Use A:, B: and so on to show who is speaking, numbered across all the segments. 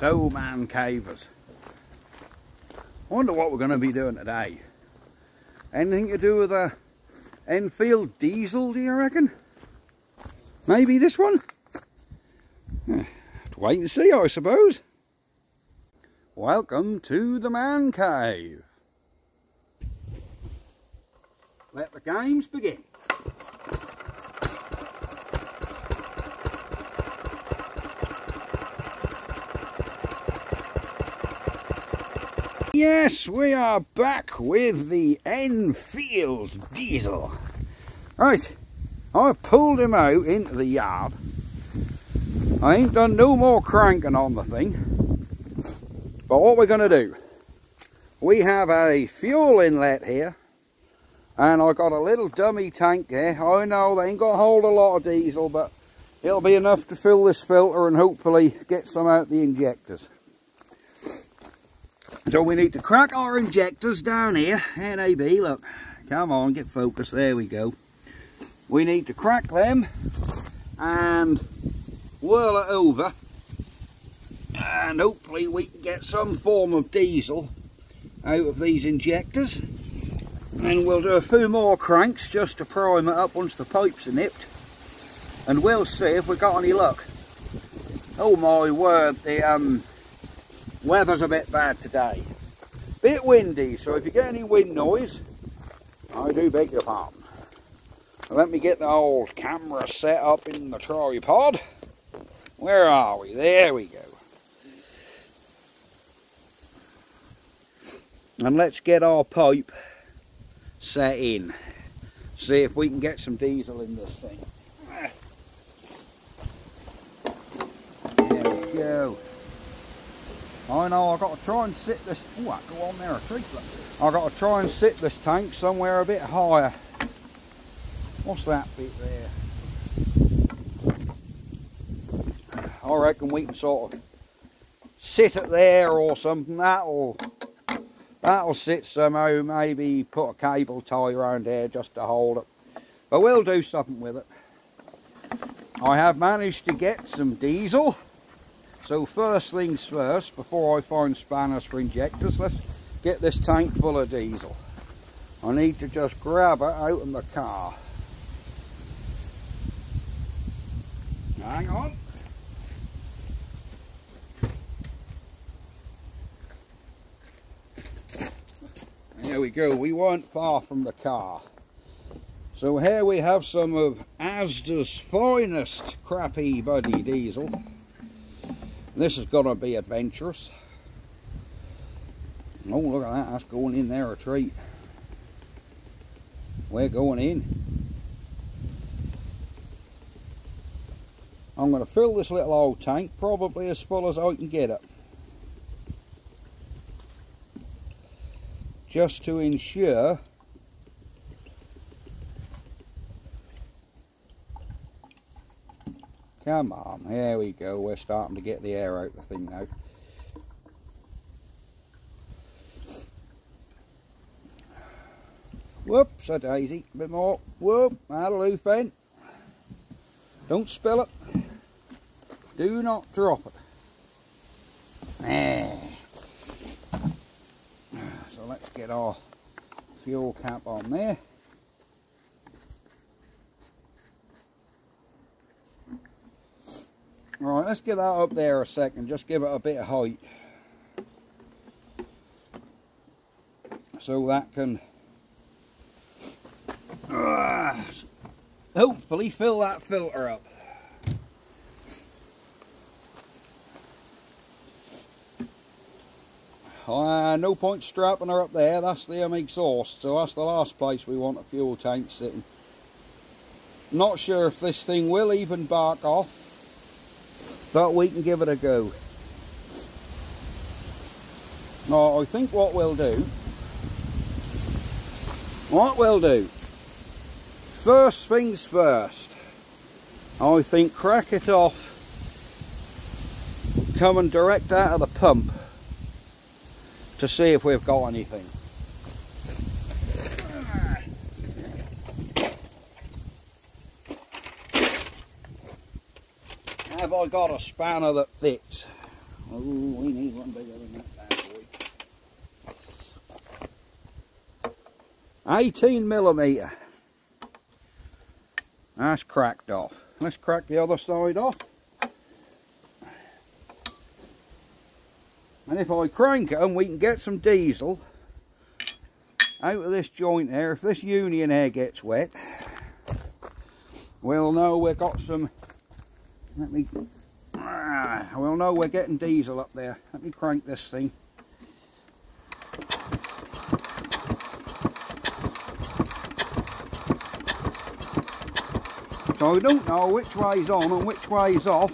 A: So man cavers. I wonder what we're going to be doing today. Anything to do with a Enfield diesel, do you reckon? Maybe this one? Wait and see, I suppose. Welcome to the man cave. Let the games begin. Yes, we are back with the Enfield diesel. Right, I've pulled him out into the yard. I ain't done no more cranking on the thing. But what we're going to do, we have a fuel inlet here. And I've got a little dummy tank there. I know they ain't got to hold a lot of diesel, but it'll be enough to fill this filter and hopefully get some out the injectors. So we need to crack our injectors down here. NAB, look, come on, get focused, there we go. We need to crack them and whirl it over, and hopefully we can get some form of diesel out of these injectors. And we'll do a few more cranks just to prime it up once the pipes are nipped, and we'll see if we got any luck. Oh my word, the weather's a bit bad today. Bit windy, so if you get any wind noise, I do beg your pardon. Let me get the old camera set up in the tripod. Where are we? There we go. And let's get our pipe set in. See if we can get some diesel in this thing. There we go. I know I've got to try and sit this. Oh, I go on there a tree. I've got to try and sit this tank somewhere a bit higher. What's that bit there? I reckon we can sort of sit it there or something. That'll sit somehow. Maybe put a cable tie around there just to hold it. But we'll do something with it. I have managed to get some diesel. So first things first, before I find spanners for injectors, let's get this tank full of diesel. I need to just grab it out of the car. Hang on. There we go, we weren't far from the car. So here we have some of Asda's finest crappy buddy diesel. This is going to be adventurous. Oh, look at that, that's going in there a treat. We're going in. I'm going to fill this little old tank, probably as full as I can get it. Just to ensure come on, there we go, we're starting to get the air out of the thing now. Whoops, a daisy, a bit more. Whoop, that'll do, Fen. Don't spill it. Do not drop it. There. So let's get our fuel cap on there. Right, let's get that up there a second, just give it a bit of height. So that can hopefully fill that filter up. No point strapping her up there, that's the exhaust, so that's the last place we want a fuel tank sitting. Not sure if this thing will even bark off, but we can give it a go. Now I think what we'll do, first things first, I think crack it off coming direct out of the pump to see if we've got anything. Have I got a spanner that fits? Oh, we need one bigger than that bad boy. 18mm. That's cracked off. Let's crack the other side off. And if I crank it, we can get some diesel out of this joint here. If this union here gets wet, we'll know we've got some. We'll know we're getting diesel up there. Let me crank this thing. So I don't know which way's on and which way's off.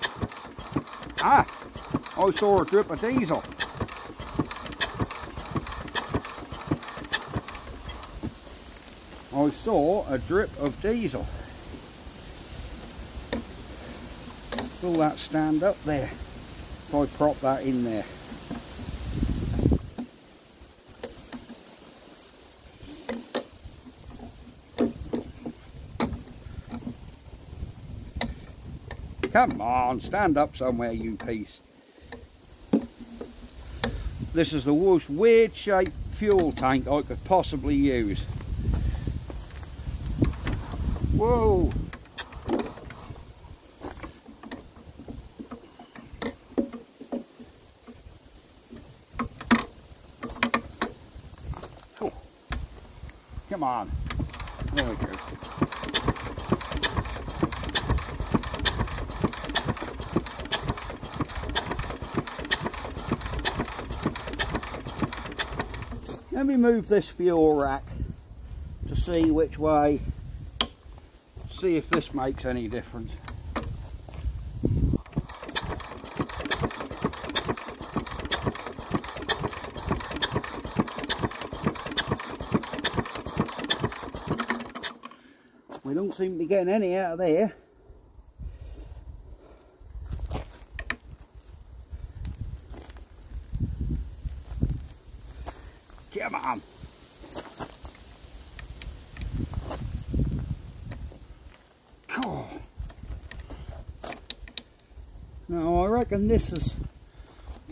A: Ah, I saw a drip of diesel. I saw a drip of diesel. Will that stand up there if I prop that in there? Come on, stand up somewhere, you piece. This is the most weird shaped fuel tank I could possibly use. Whoa! Oh. Come on. There we go. Let me move this fuel rack to see which way, see if this makes any difference. We don't seem to be getting any out of there. Come on. Oh. Now I reckon this is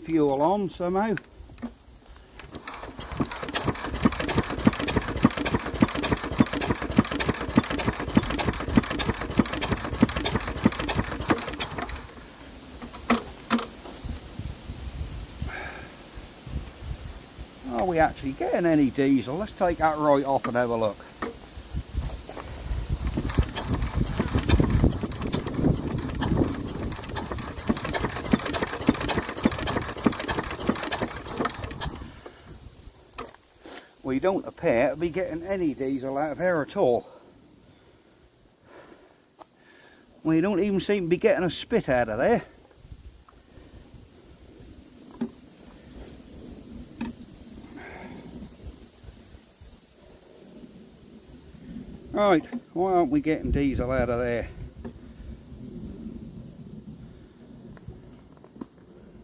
A: fuel on somehow. Are we actually getting any diesel? Let's take that right off and have a look. We don't appear to be getting any diesel out of here at all. We don't even seem to be getting a spit out of there. Right, why aren't we getting diesel out of there?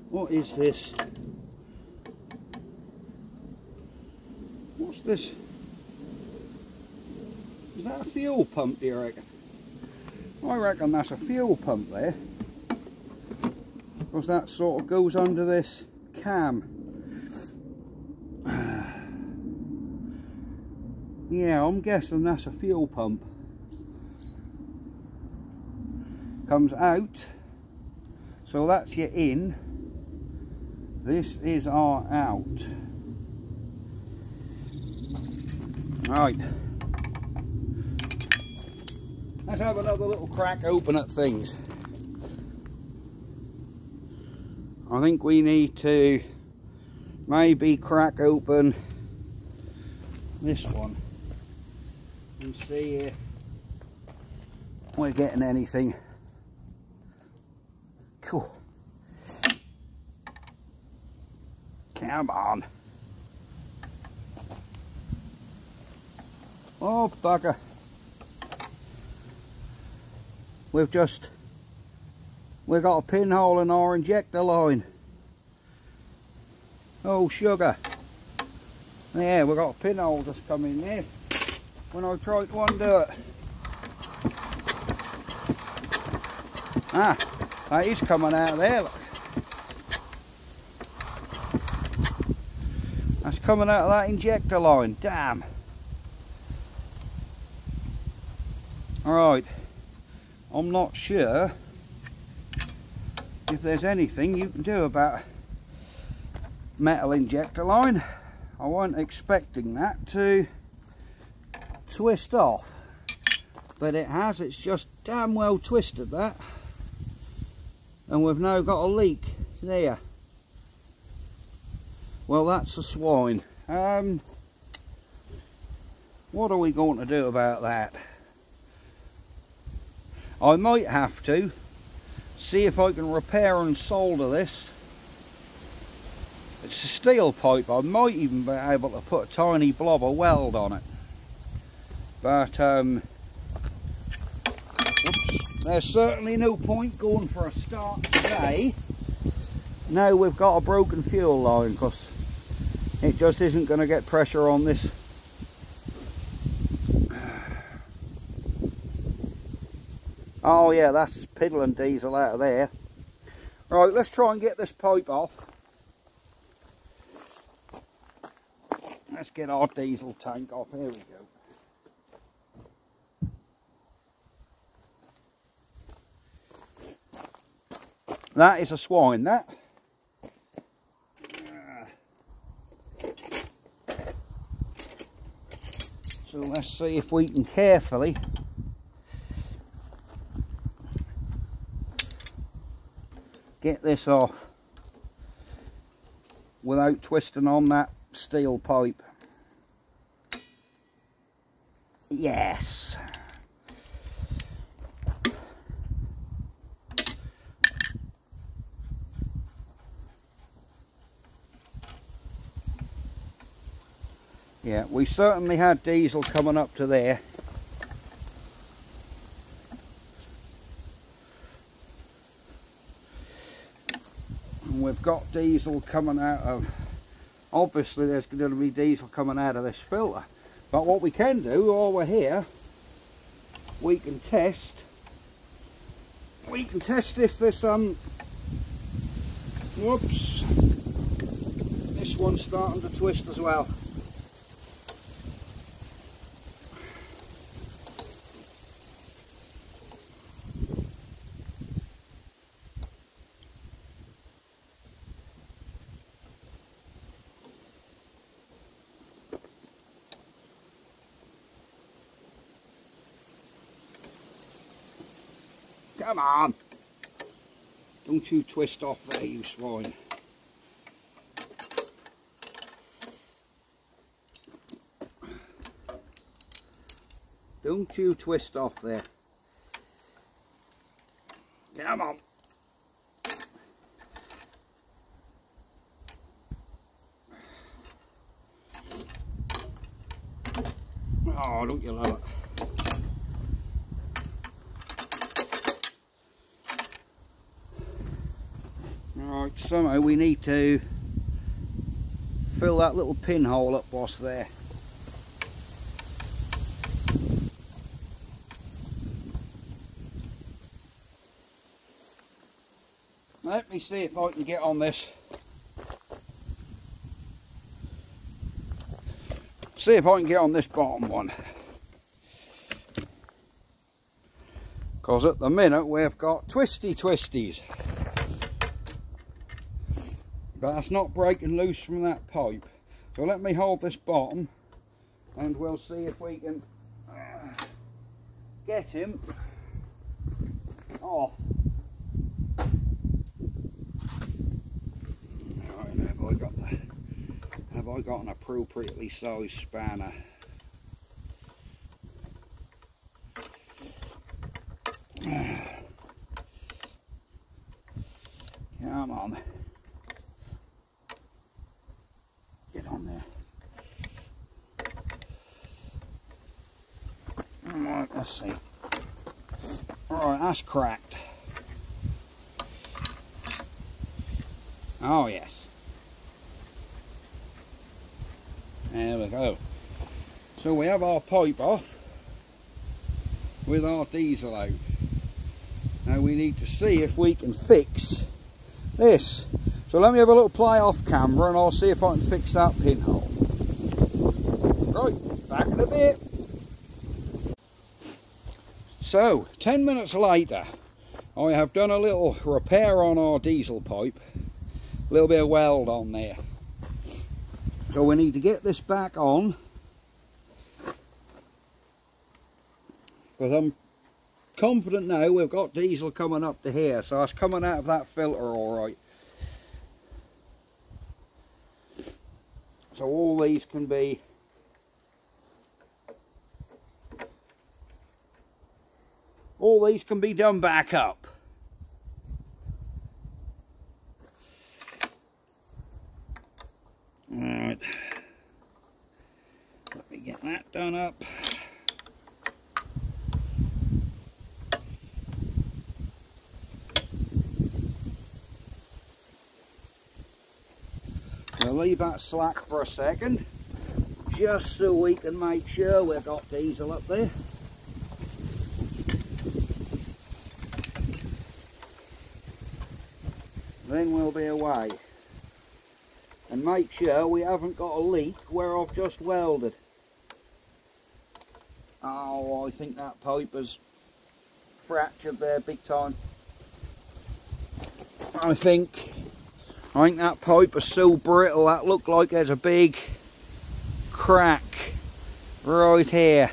A: What is this? What's this? Is that a fuel pump, do you reckon? I reckon that's a fuel pump there. Because that sort of goes under this cam. Yeah, I'm guessing that's a fuel pump. Comes out, so that's your in. This is our out. Right. Let's have another little crack open at things. I think we need to maybe crack open this one and see if we're getting anything. Cool. Come on. Oh bugger. We've got a pinhole in our injector line. Oh sugar. Yeah, we've got a pinhole just come in there when I tried to undo it. Ah, that is coming out of there, look. That's coming out of that injector line, damn. Alright, I'm not sure if there's anything you can do about metal injector line. I wasn't expecting that to twist off, but it has. It's just damn well twisted, that, and we've now got a leak there. Well, that's a swine. What are we going to do about that? I might have to see if I can repair and solder this. It's a steel pipe. I might even be able to put a tiny blob of weld on it. But oops, there's certainly no point going for a start today. Now we've got a broken fuel line, because it just isn't going to get pressure on this. Oh yeah, that's piddling diesel out of there. Right, let's try and get this pipe off. Let's get our diesel tank off. Here we go. That is a swine, that. So let's see if we can carefully get this off without twisting on that steel pipe. Yes. Yeah, we certainly had diesel coming up to there. And we've got diesel coming out of, obviously there's going to be diesel coming out of this filter. But what we can do while we're here, we can test if this whoops, this one's starting to twist as well. Come on! Don't you twist off there, you swine. Don't you twist off there. Come on. Oh, don't you love it? Right, somehow we need to fill that little pinhole up whilst there. Let me see if I can get on this. See if I can get on this bottom one. Because at the minute we've got twisties. But that's not breaking loose from that pipe. So let me hold this bottom and we'll see if we can get him off. Right, have I got an appropriately sized spanner? Come on. Get on there. Alright, let's see. Alright, that's cracked. Oh yes. There we go. So we have our pipe off with our diesel out. Now we need to see if we can fix this. So let me have a little play off camera and I'll see if I can fix that pinhole. Right, back in a bit. So, 10 minutes later, I have done a little repair on our diesel pipe. A little bit of weld on there. So we need to get this back on. Because I'm confident now we've got diesel coming up to here. So it's coming out of that filter alright. So all these can be done back up. Alright. Let me get that done up. We'll leave that slack for a second, just so we can make sure we've got diesel up there. Then we'll be away. And make sure we haven't got a leak where I've just welded. Oh, I think that pipe has fractured there big time. I think that pipe is so brittle that looked like there's a big crack right here.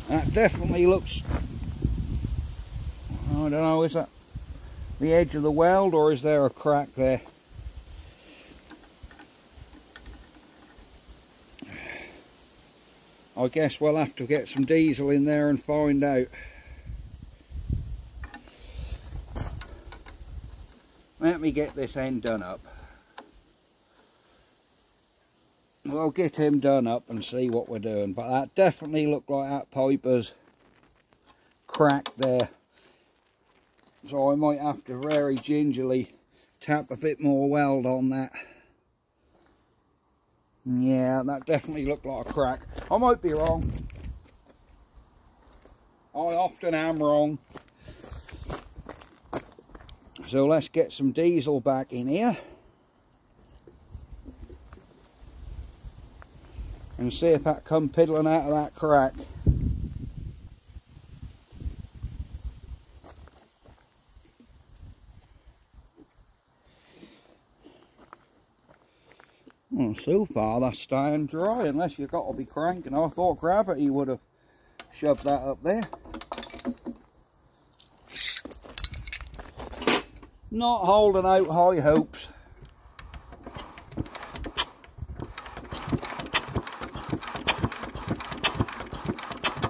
A: That definitely looks, I don't know, is that the edge of the weld or is there a crack there? I guess we'll have to get some diesel in there and find out. Let me get this end done up. We'll get him done up and see what we're doing. But that definitely looked like that pipe has cracked there. So I might have to very gingerly tap a bit more weld on that. Yeah, that definitely looked like a crack. I might be wrong. I often am wrong. So let's get some diesel back in here and see if that come piddling out of that crack. Well, so far that's staying dry, unless you've got to be cranking. I thought gravity would have shoved that up there. Not holding out high hopes.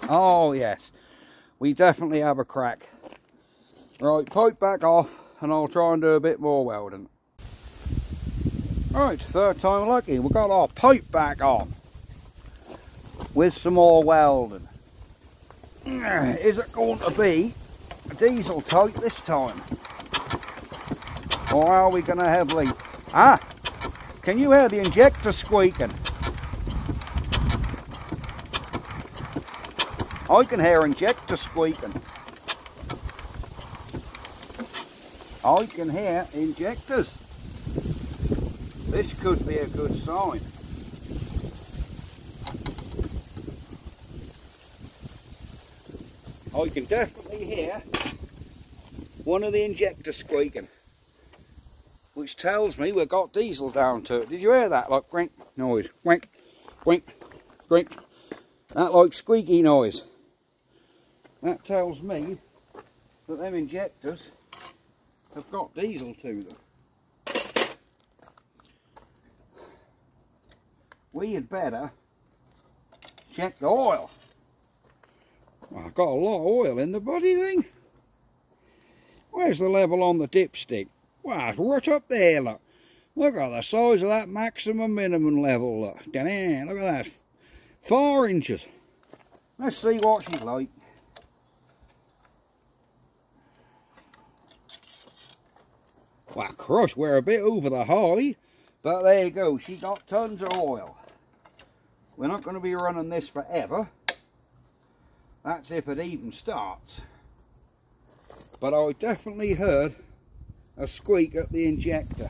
A: Oh yes, we definitely have a crack. Right, pipe back off and I'll try and do a bit more welding. Right, third time lucky, we've got our pipe back on with some more welding. Is it going to be a diesel type this time? Or are we going to have leak? Ah! Can you hear the injector squeaking? I can hear injector squeaking. I can hear injectors. This could be a good sign. I can definitely hear one of the injectors squeaking, which tells me we've got diesel down to it. Did you hear that? Like grink noise. Grink, grink, grink. That like squeaky noise. That tells me that them injectors have got diesel to them. We had better check the oil. Well, I've got a lot of oil in the bloody thing. Where's the level on the dipstick? Wow, it's right up there, look. Look at the size of that maximum minimum level, look. Down there, look at that. 4 inches. Let's see what she's like. Well, crush, we're a bit over the high, but there you go. She got tons of oil. We're not going to be running this forever. That's if it even starts. But I definitely heard a squeak at the injector.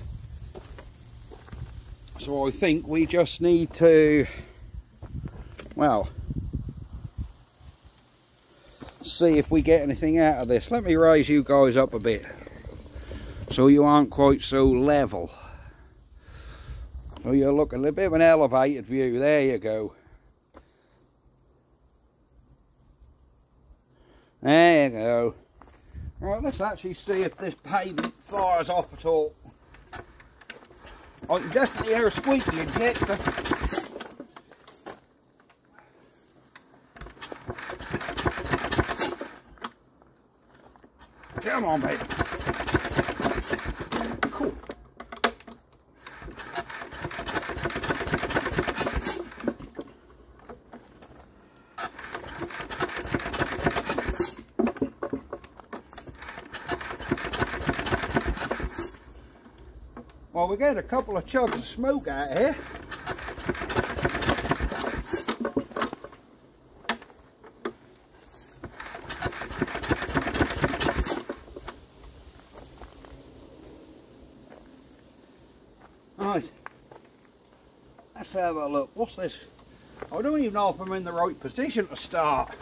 A: So I think we just need to, well, see if we get anything out of this. Let me raise you guys up a bit so you aren't quite so level. So you're looking at a bit of an elevated view. There you go. There you go. Right, let's actually see if this pavement fires off at all. I can definitely hear a squeaky injector. Come on, baby. Cool. Well, we get a couple of chugs of smoke out here. Right, let's have a look. What's this? I don't even know if I'm in the right position to start.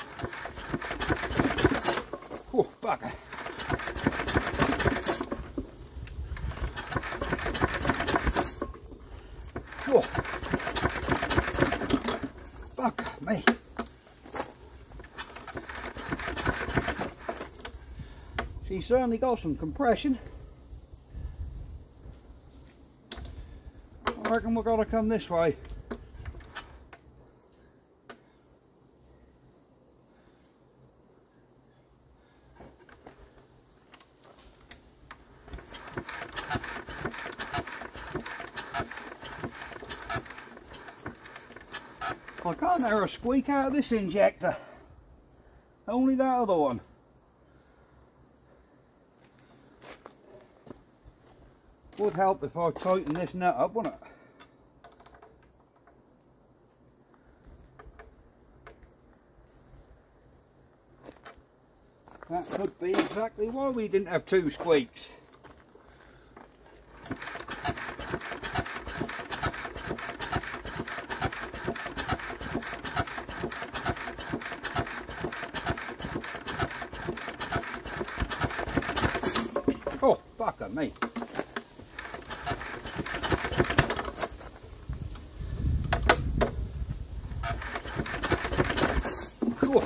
A: Oh, bugger. Oh, bugger me. She's certainly got some compression. I reckon we've got to come this way. I can't hear a squeak out of this injector. Only that other one. Would help if I tighten this nut up, wouldn't it? That could be exactly why we didn't have two squeaks. Oh, bugger me. Cool.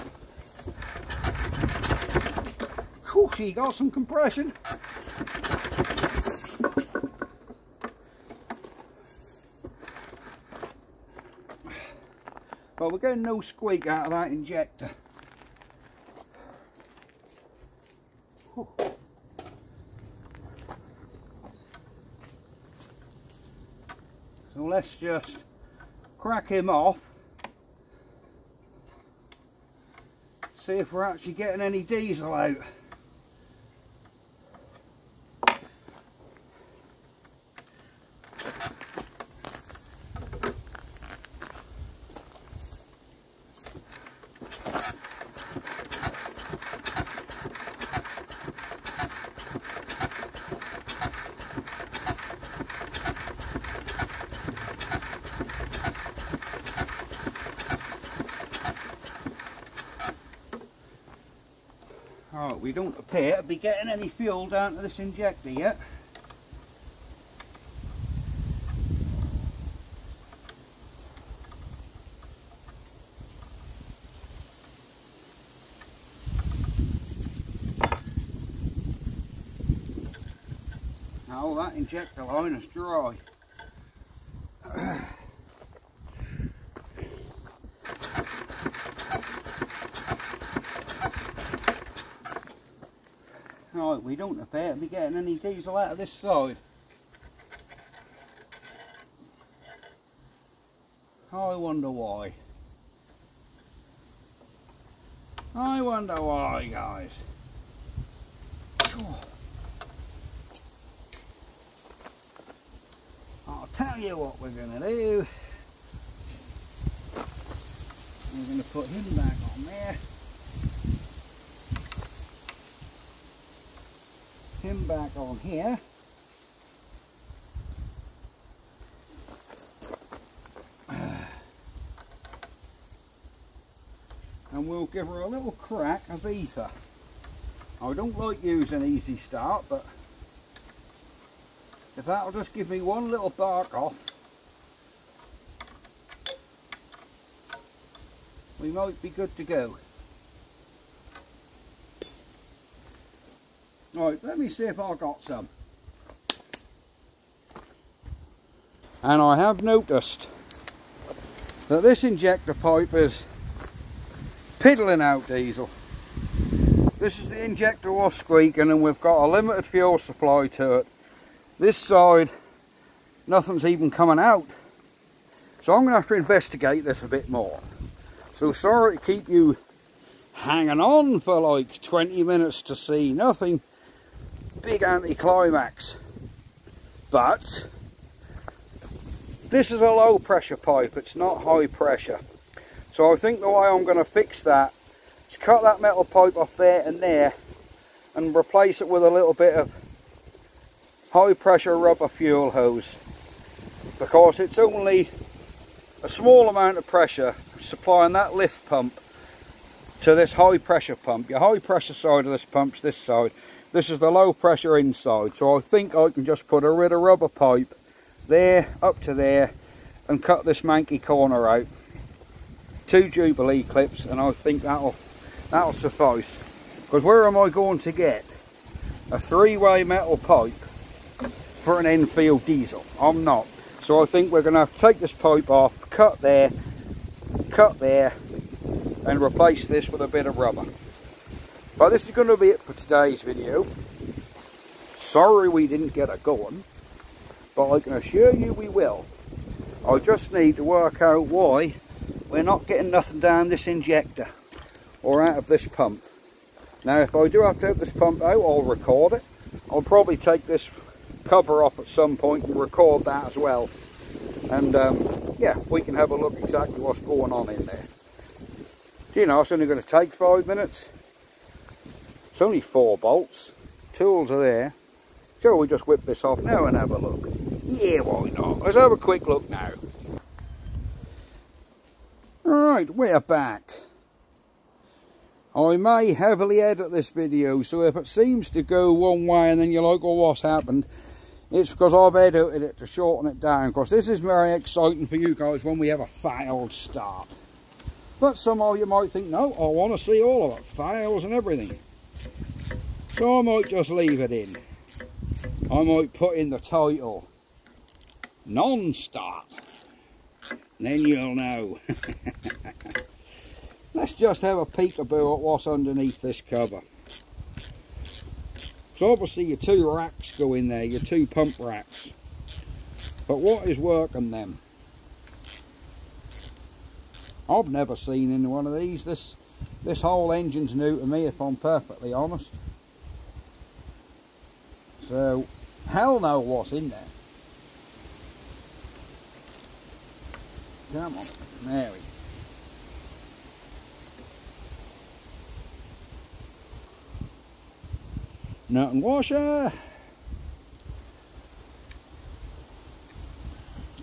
A: Cool, she got some compression. But we're getting no squeak out of that injector. Whew. So let's just crack him off, see if we're actually getting any diesel out. Alright, we don't appear to be getting any fuel down to this injector yet. Oh, that injector line is dry. Right, we don't appear to be getting any diesel out of this side. I wonder why. I wonder why, guys. I'll tell you what we're going to do. We're going to put him back on there. him back on here. And we'll give her a little crack of ether. I don't like using easy start, but if that'll just give me one little bark off, we might be good to go. Right, let me see if I've got some. And I have noticed that this injector pipe is piddling out diesel. This is the injector was squeaking, and we've got a limited fuel supply to it. This side, nothing's even coming out. So I'm going to have to investigate this a bit more. So sorry to keep you hanging on for like 20 minutes to see nothing. Big anticlimax. But this is a low pressure pipe, it's not high pressure. So I think the way I'm going to fix that is cut that metal pipe off there and replace it with a little bit of high pressure rubber fuel hose, because it's only a small amount of pressure supplying that lift pump to this high pressure pump. Your high pressure side of this pump's this side. This is the low pressure inside. So I think I can just put a rid of rubber pipe there up to there and cut this manky corner out. 2 Jubilee clips, and I think that'll suffice. Because where am I going to get a 3-way metal pipe for an Enfield diesel? I'm not. So I think we're going to have to take this pipe off, cut there, and replace this with a bit of rubber. But this is going to be it for today's video. Sorry we didn't get it going, but I can assure you we will. I just need to work out why we're not getting nothing down this injector or out of this pump. Now if I do have to have this pump out, I'll record it. I'll probably take this cover off at some point and record that as well. And yeah, we can have a look exactly what's going on in there. You know, it's only going to take 5 minutes. It's only 4 bolts. Tools are there. Shall we just whip this off now and have a look? Yeah, why not? Let's have a quick look now. Alright, we're back. I may heavily edit this video, so if it seems to go one way and then you're like, oh, what's happened? It's because I've edited it to shorten it down. Because this is very exciting for you guys when we have a failed start. But some of you might think, no, I want to see all of it, fails and everything. So I might just leave it in. I might put in the title, non-start. Then you'll know. Let's just have a peekaboo at what's underneath this cover. So obviously your 2 racks go in there, your 2 pump racks. But what is working them? I've never seen in one of these. This whole engine's new to me, if I'm perfectly honest. So, hell know what's in there. Come on, there we go. Nut and washer.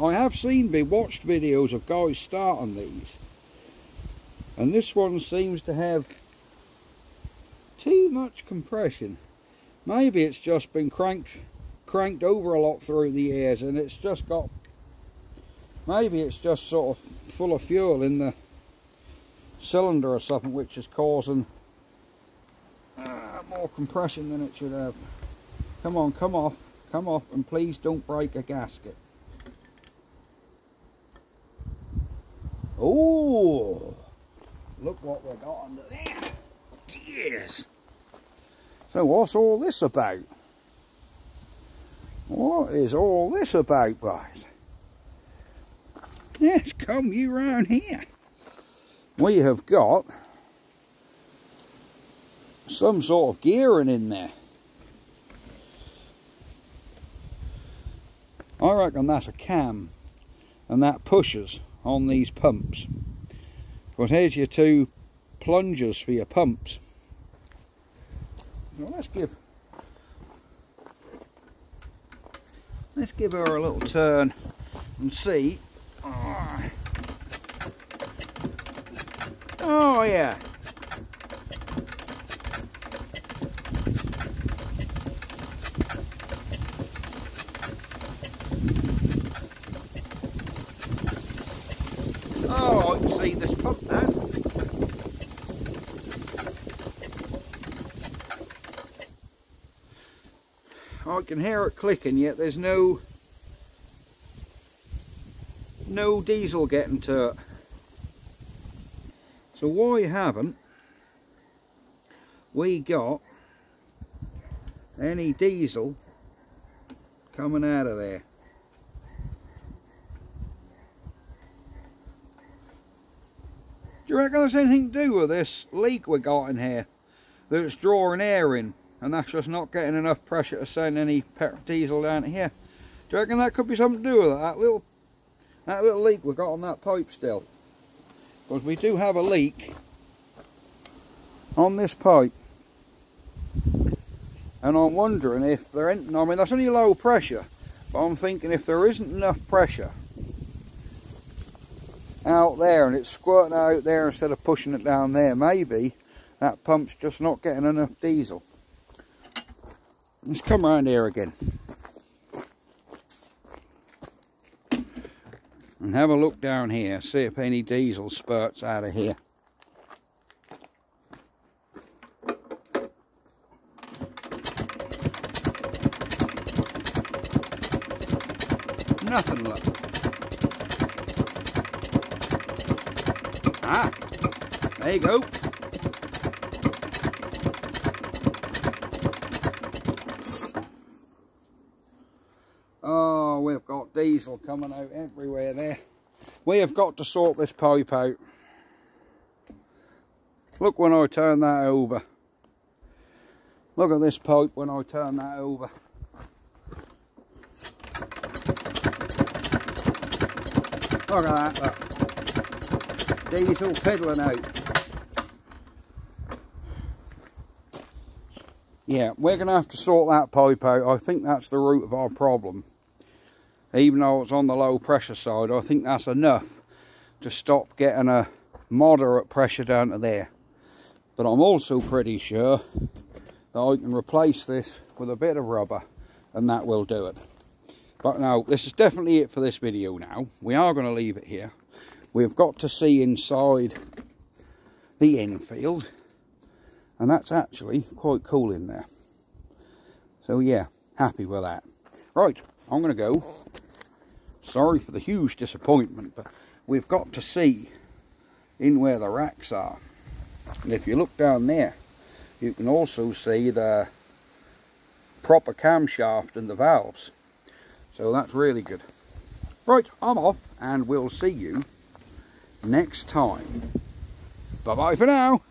A: I have watched videos of guys starting these, and this one seems to have too much compression. Maybe it's just been cranked over a lot through the years, and it's just got, maybe it's just sort of full of fuel in the cylinder or something, which is causing more compression than it should have. Come on, come off, and please don't break a gasket. Oh, look what we got under there. Yes. So what's all this about? What is all this about, guys? Yes, come you round here. We have got some sort of gearing in there. I reckon that's a cam, and that pushes on these pumps. But here's your 2 plungers for your pumps. So let's give Let's give her a little turn and see. Oh yeah. Oh, I can see this pump now. I can hear it clicking, yet there's no diesel getting to it. So why haven't we got any diesel coming out of there? Do you reckon there's anything to do with this leak we got in here? That it's drawing air in and that's just not getting enough pressure to send any diesel down to here? Do you reckon that could be something to do with it? That little leak we got on that pipe still? Because we do have a leak on this pipe. And I'm wondering if there ain't, I mean that's only low pressure, but I'm thinking if there isn't enough pressure out there and it's squirting out there instead of pushing it down there, maybe that pump's just not getting enough diesel. Let's come around here again and have a look down here, see if any diesel spurts out of here. Nothing, look. Ah, there you go. Oh, we've got diesel coming out everywhere there. We have got to sort this pipe out. Look when I turn that over. Look at this pipe when I turn that over. Look at that, look. Diesel piddling out. Yeah, we're going to have to sort that pipe out. I think that's the root of our problem. Even though it's on the low pressure side, I think that's enough to stop getting a moderate pressure down to there. But I'm also pretty sure that I can replace this with a bit of rubber and that will do it. But no, this is definitely it for this video now. We are going to leave it here. We've got to see inside the Enfield, and that's actually quite cool in there. So yeah, happy with that. Right, I'm going to go. Sorry for the huge disappointment, but we've got to see in where the racks are. And if you look down there, you can also see the proper camshaft and the valves. So that's really good. Right, I'm off and we'll see you next time. Bye bye for now.